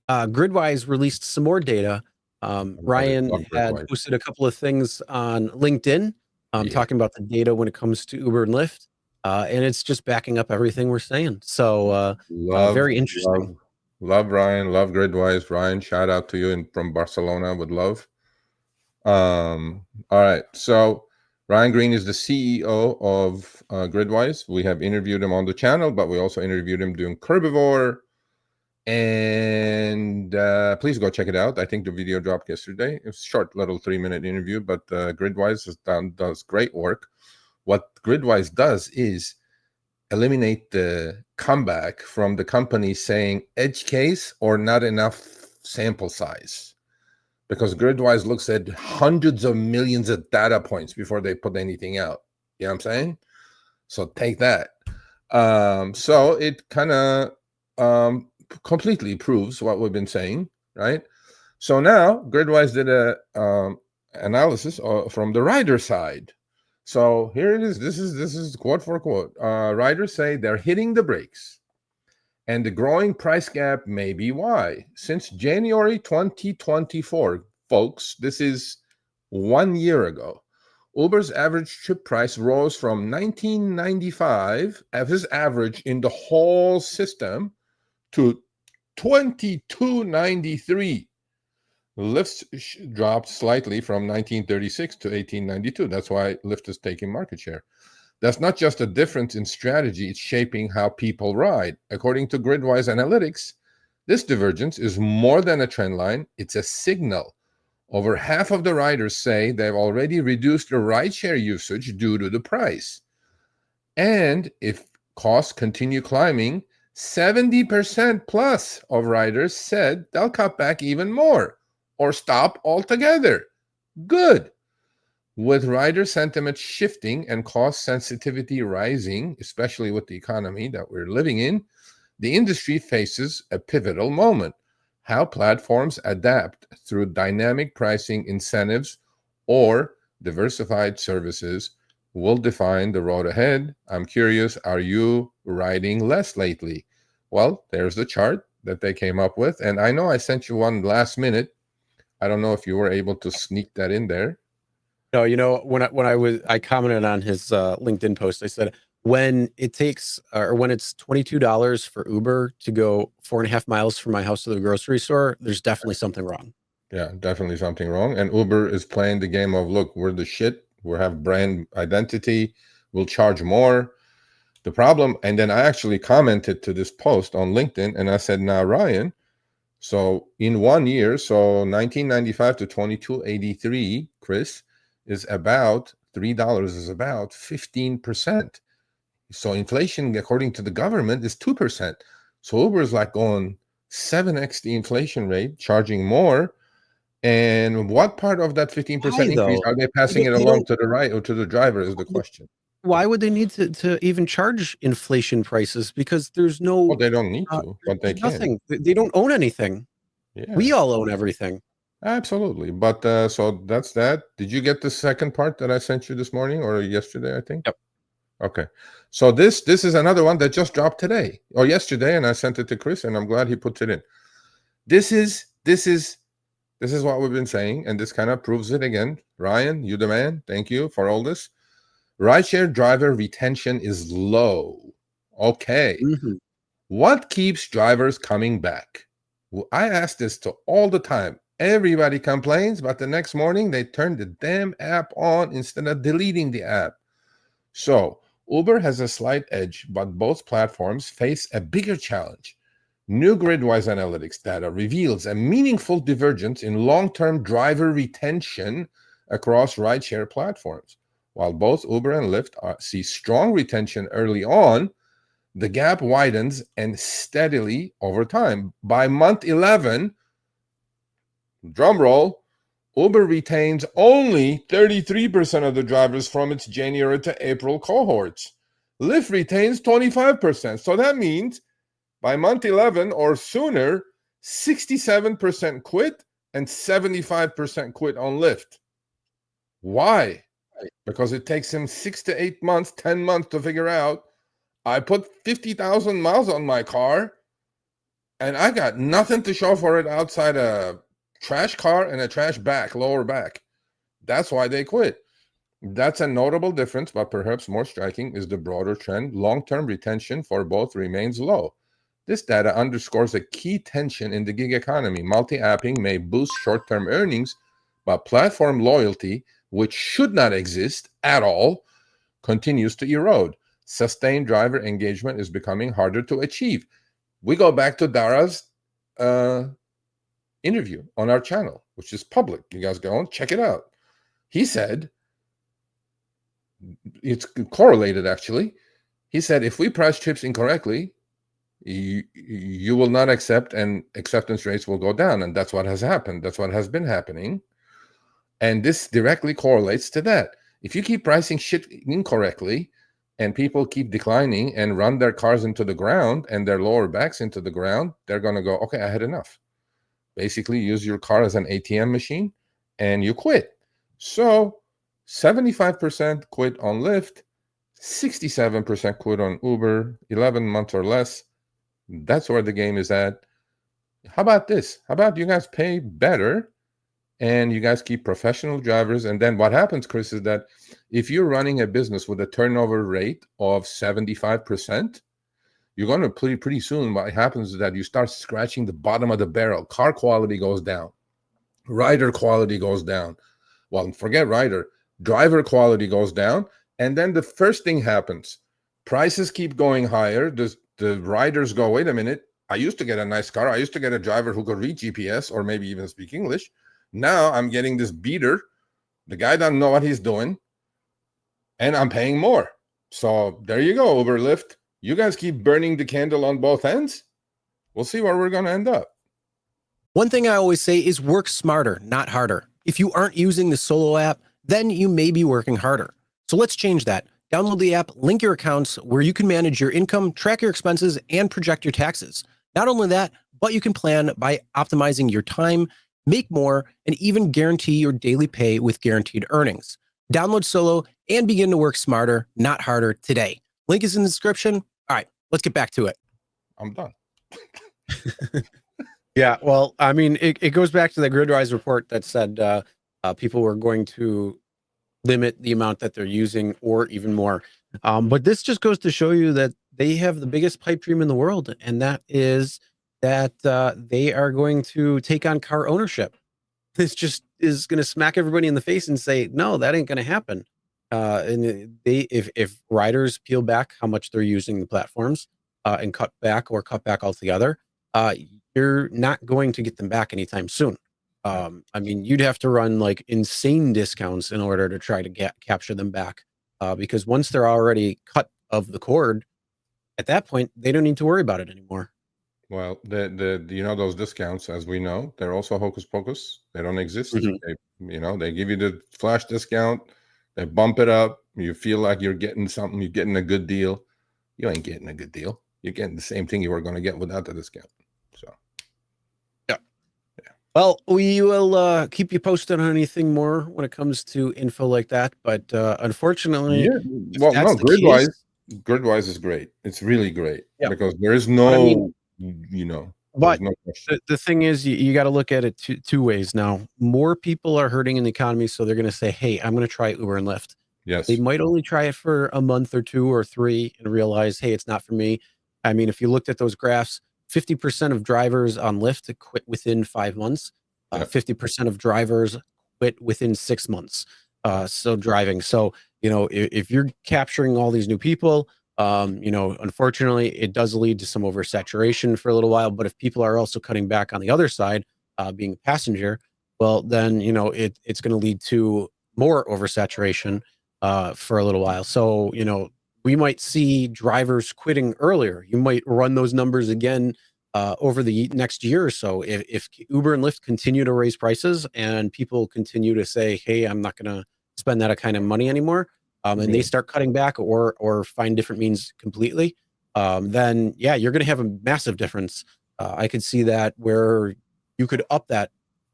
Gridwise released some more data. Ryan Love had Gridwise. posted a couple of things on LinkedIn, Yeah, talking about the data when it comes to Uber and Lyft, and it's just backing up everything we're saying. So, love, very interesting. love, love Ryan. Love Gridwise. Ryan, shout out to you from Barcelona with love. All right. So Ryan Green is the CEO of Gridwise. We have interviewed him on the channel, but we also interviewed him doing Herbivore. And please go check it out. I think the video dropped yesterday. It's a short little 3-minute interview, but Gridwise does great work. What Gridwise does is eliminate the comeback from the company saying edge case or not enough sample size, because Gridwise looks at hundreds of millions of data points before they put anything out. You know what I'm saying? So take that. So it kind of completely proves what we've been saying, right? So now Gridwise did a analysis from the rider side. So here it is. This is quote for quote. Riders say they're hitting the brakes, and the growing price gap may be why. Since January 2024, folks, this is 1 year ago, Uber's average trip price rose from 1995 as his average in the whole system to 2293. Lyft dropped slightly from 1936 to 1892. That's why Lyft is taking market share. That's not just a difference in strategy, it's shaping how people ride. According to Gridwise Analytics, this divergence is more than a trend line, it's a signal. Over half of the riders say they've already reduced their rideshare usage due to the price. And if costs continue climbing, 70% plus of riders said they'll cut back even more or stop altogether. Good. With rider sentiment shifting and cost sensitivity rising, especially with the economy that we're living in, the industry faces a pivotal moment. How platforms adapt through dynamic pricing incentives or diversified services will define the road ahead. I'm curious, are you riding less lately? Well, there's the chart that they came up with. And I know I sent you one last minute. I don't know if you were able to sneak that in there. No, I commented on his LinkedIn post. I said when it takes or when it's $22 for Uber to go 4.5 miles from my house to the grocery store, there's definitely something wrong. Yeah, definitely something wrong. And Uber is playing the game of, look, we're the shit. We have brand identity. We'll charge more. The problem, and then I actually commented to this post on LinkedIn and I said, now, Ryan, so in 1 year, so 1995 to 2283, Chris, is about $3 is about 15%. So inflation, according to the government, is 2%. So Uber is like going 7x the inflation rate, charging more. And what part of that 15% Why increase though? are they passing it They along don't. to the right or to the driver is the question. Why would they need to even charge inflation prices? Because Well, they don't need to, but they there's can. nothing. They don't own anything. Yeah, We all own everything. absolutely. But so that's that. Did you get the second part that I sent you this morning or yesterday, I think? Yep. Okay. So this is another one that just dropped today or yesterday, and I sent it to Chris, and I'm glad he puts it in. This is what we've been saying, and this kind of proves it again. Ryan, you the man. Thank you for all this. Rideshare driver retention is low. Okay. Mhm. What keeps drivers coming back? Well, I ask this to all the time. Everybody complains, but the next morning they turn the damn app on instead of deleting the app. So, Uber has a slight edge, but both platforms face a bigger challenge. New Gridwise analytics data reveals a meaningful divergence in long term driver retention across rideshare platforms. While both Uber and Lyft see strong retention early on, the gap widens and steadily over time. By month 11, drum roll, Uber retains only 33% of the drivers from its January to April cohorts. Lyft retains 25%. So that means by month 11 or sooner, 67% quit and 75% quit on Lyft. Why? Because it takes him 6 to 8 months, 10 months to figure out I put 50,000 miles on my car. and I got nothing to show for it outside a trash car and a trash back, lower back. That's why they quit. That's a notable difference, but perhaps more striking is the broader trend. Long-term retention for both remains low. This data underscores a key tension in the gig economy. Multi-apping may boost short-term earnings, but platform loyalty, which should not exist at all, continues to erode. Sustained driver engagement is becoming harder to achieve. We go back to Dara's interview on our channel, which is public. You guys go and check it out. He said, it's correlated actually. He said, if we price trips incorrectly, you will not accept, and acceptance rates will go down. And that's what has happened. That's what has been happening. And this directly correlates to that. If you keep pricing shit incorrectly and people keep declining and run their cars into the ground and their lower backs into the ground, they're going to go, okay, I had enough. Basically use your car as an ATM machine and you quit. So 75% quit on Lyft, 67% quit on Uber, 11 months or less. That's where the game is at. How about this? How about you guys pay better and you guys keep professional drivers? And then what happens, Chris, is that if you're running a business with a turnover rate of 75%, you're going to pretty soon, what happens is that you start scratching the bottom of the barrel. Car quality goes down. Rider quality goes down. Well, forget rider. Driver quality goes down. And then the first thing happens. Prices keep going higher. The riders go, wait a minute. I used to get a nice car. I used to get a driver who could read GPS or maybe even speak English. Now I'm getting this beater. The guy doesn't know what he's doing. And I'm paying more. So there you go, Uber, Lyft. You guys keep burning the candle on both ends. We'll see where we're going to end up. One thing I always say is work smarter, not harder. If you aren't using the Solo app, then you may be working harder. So let's change that. Download the app, link your accounts where you can manage your income, track your expenses, and project your taxes. Not only that, but you can plan by optimizing your time, make more, and even guarantee your daily pay with guaranteed earnings. Download Solo and begin to work smarter, not harder today. Link is in the description. All right, let's get back to it. I'm done. Yeah, well, I mean, it goes back to the Gridwise report that said people were going to limit the amount that they're using or even more. But this just goes to show you that they have the biggest pipe dream in the world, and that is that they are going to take on car ownership. This just is going to smack everybody in the face and say, no, that ain't going to happen. And if riders peel back how much they're using the platforms and cut back altogether, you're not going to get them back anytime soon. I mean, you'd have to run like insane discounts in order to try to capture them back, because once they're already cut of the cord, at that point, they don't need to worry about it anymore. Well, those discounts, as we know, they're also hocus pocus. They don't exist. Mm-hmm. They give you the flash discount, they bump it up. You feel like you're getting something. You're getting a good deal. You ain't getting a good deal. You're getting the same thing you were going to get without the discount. So, yeah. Well, we will keep you posted on anything more when it comes to info like that. But unfortunately, yeah. Well, no, Gridwise is great. It's really great because there is no, But no question. the thing is, you got to look at it two ways now. More people are hurting in the economy, so they're going to say, hey, I'm going to try Uber and Lyft. Yes. They might only try it for a month or 2 or 3 and realize, hey, it's not for me. I mean, if you looked at those graphs, 50% of drivers on Lyft quit within 5 months. 50% of drivers quit within 6 months. So driving. So, if you're capturing all these new people, unfortunately, it does lead to some oversaturation for a little while. But if people are also cutting back on the other side, being a passenger, well, then, it's going to lead to more oversaturation for a little while. So, we might see drivers quitting earlier. You might run those numbers again over the next year or so. If Uber and Lyft continue to raise prices and people continue to say, hey, I'm not going to spend that kind of money anymore, and they start cutting back or find different means completely, then yeah, you're going to have a massive difference. I could see that where you could up that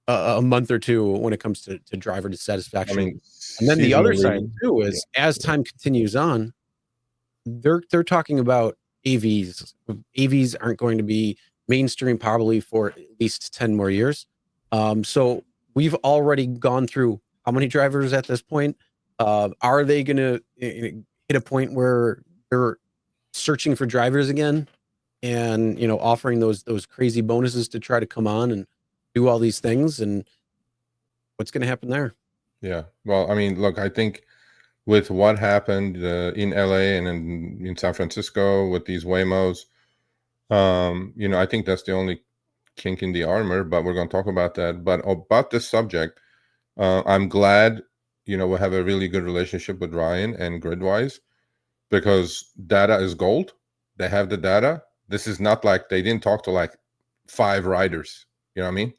a month or 2 when it comes to driver dissatisfaction. I mean, and then the other side too is as time continues on, they're talking about AVs. AVs aren't going to be mainstream probably for at least 10 more years. So we've already gone through how many drivers at this point? Are they going to hit a point where they're searching for drivers again and, you know, offering those crazy bonuses to try to come on and do all these things? And what's going to happen there? Yeah. Well, I mean, look, I think with what happened in LA and in San Francisco with these Waymos, you know, I think that's the only kink in the armor, but we're going to talk about that. But about this subject, I'm glad, you know, we have a really good relationship with Ryan and Gridwise, because data is gold. They have the data. This is not like they didn't talk to like 5 riders. You know what I mean?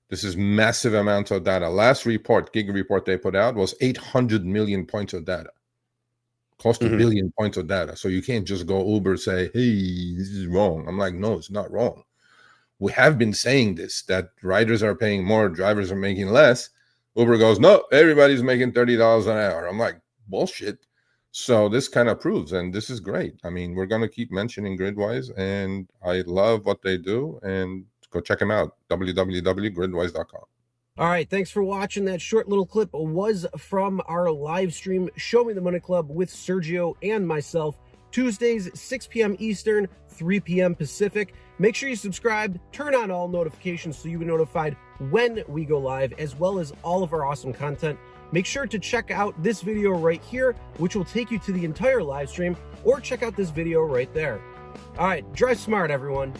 This is massive amounts of data. Last report, gig report they put out was 800 million points of data, close to billion points of data. So you can't just go Uber say, hey, this is wrong. I'm like, no, it's not wrong. We have been saying this, that riders are paying more, drivers are making less. Uber goes, no, everybody's making $30 an hour. I'm like, bullshit. So this kind of proves, and this is great. I mean, we're going to keep mentioning Gridwise, and I love what they do, and go check them out, www.gridwise.com. All right, thanks for watching. That short little clip was from our live stream, Show Me the Money Club with Sergio and myself, Tuesdays, 6 p.m. Eastern, 3 p.m. Pacific. Make sure you subscribe, turn on all notifications so you get notified when we go live, as well as all of our awesome content. Make sure to check out this video right here, which will take you to the entire live stream, or check out this video right there. All right, drive smart, everyone.